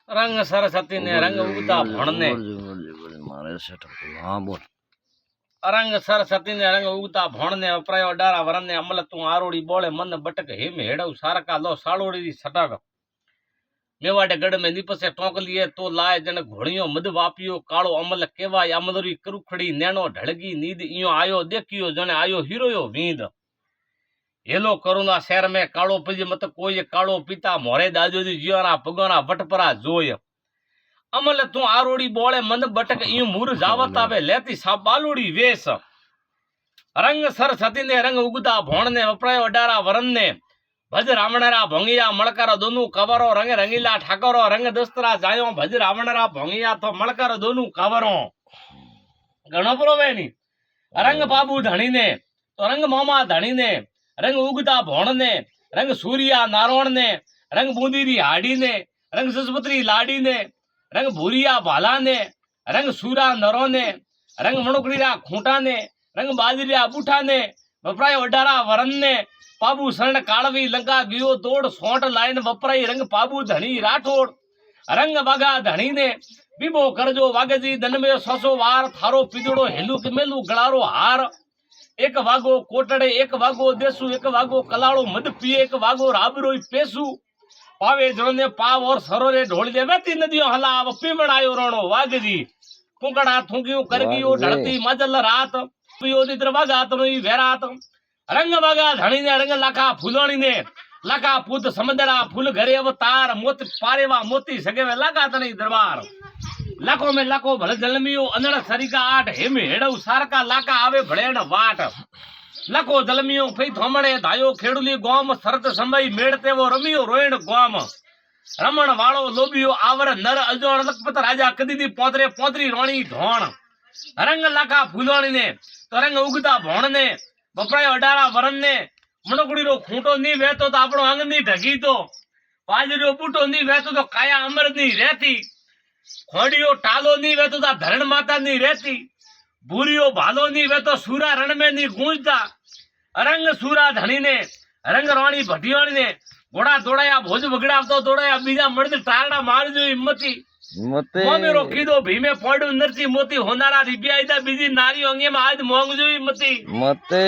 रंग सरस्वती ने रंग उगता भणने मारे सेटअप हां बोल रंग सरस्वती ने रंग उगता भणने अप्रयो डारा वरने अमल तू आरोड़ी बोले मन बटक हेम हेड़व सारका लो सालोड़ी दी सटक मेवाड़े गढ़ में निपसे टोक लिए तो लाए जन घोड़ियों मद वापियो कालो अमल केवाय अमलरी करुखड़ी नैनो ढड़गी नींद इयो आयो देखियो जने आयो हीरोयो वींद हेलो करुणा शहर में कालो पज मत कोई कालो पिता मोरे दाजो जी जियोना पगोना वटपरा जोय अमल तू आरोड़ी बोले मन बटक इयो मूर जावत आवे लेती सा बालोड़ी वेश रंग सरस्वती ने रंग उगता भोण ने वपरायो डारा वरन ने भज रावणरा भोंगिया मळकर दोनू कवरो रंग रंगीला ठाकरो रंग दस्तरा जायो भज रावणरा भोंगिया तो मळकर दोनू कवरो घणो प्रोवे नी रंग बाबू धणी ने तो रंग मामा धणी ने रंग उगता भोण ने रंग सूर्या नारोण ने रंग बूंदीरी हाडी ने रंग ससपत्री लाडी ने रंग भूरिया भाला ने रंग सूरा नरो ने रंग मणुकड़ीरा खूंटा ने रंग बाजरिया बूठा ने वपराय वडारा वरन ने पाबू शरण काळवी लंका गियो तोड़ सोंट लाइन वपराई रंग पाबू धणी राठोड़ रंग बागा धणी ने बीबो करजो वागजी दन में सोसो वार थारो पीदड़ो हेलू कमेलू गळारो हार एक वागो कोटड़े एक वागो देसू एक वागो कलाड़ो मद पिए एक वागो राबरोई पेसू पावे जने पाव और सरोरे ढोल दे वेती नदियों हलाव पीमण आयो रोणो वागजी कुंकड़ा थूंगियो करगियो ढळती मजल रात पियो दित्र वागा तनोई वेरात रंग वागा धणी ने रंग लाखा फूलोणी ने लाखा पूत समंदरा फूल घरे अवतार मोत पारेवा मोती सगेवे लागा तनी दरबार लाखों में लाखों भले जलमियो अनड़ सरीका आठ हेम हेड़व सारका लाका आवे भड़ेण वाट लाखो जलमियो फई थोमणे धायो खेड़ुली गोम सरत संभई मेड़ते वो रमियो रोयण गोम रमण वाळो लोबियो आवर नर अजोण लखपत राजा कदी दी पोतरे पोतरी रोणी धोण रंग लाखा फूलोणी ने तो रंग उगता भोण ने बपरायो अडारा वरन ने मणकुड़ीरो खूंटो नी वेतो तो आपणो अंग नी ढगी तो बाजरियो बूटो नी वेतो तो काया अमर नी रहती खोड़ियो टालो नी वेतो तो धरण माता नी रहती भूरियो भालो नी वेतो सूरा रण में नी गूंजता रंग सूरा धनी ने रंग रोणी भटियोणी ने घोड़ा दौड़ाया भोज वगड़ावतो दौड़ाया बीजा मर्द टारड़ा मार जो हिम्मती मते मोमेरो कीधो भीमे पड़ो नरसी मोती होनारा रिबियाईदा बीजी नारी अंगे में आज मोंग जो हिम्मती मते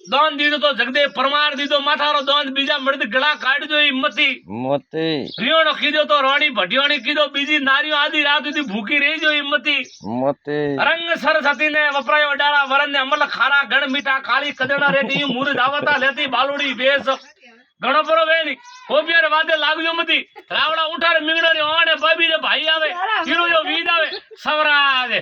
दोन दीदो तो जगदे परमार दीदो माथारो दोन बीजा मर्द गड़ा काट जो हिम्मती मते रियोणो कीधो तो रोणी भटियोणी कीधो बीजी नारियों आधी रात उदी भूखी रही जो हिम्मती मते रंग सरस्वती ने वपरायो डारा वरन ने अमल खारा गण मीठा काली कदड़ा रेती मूर दावता लेती बालोड़ी बेस घणो परो वेनी होबियार वादे लागजो मती रावड़ा उठार मिंगड़ो रे ओने बाबी रे भाई आवे हीरो जो वीद आवे सवरा दे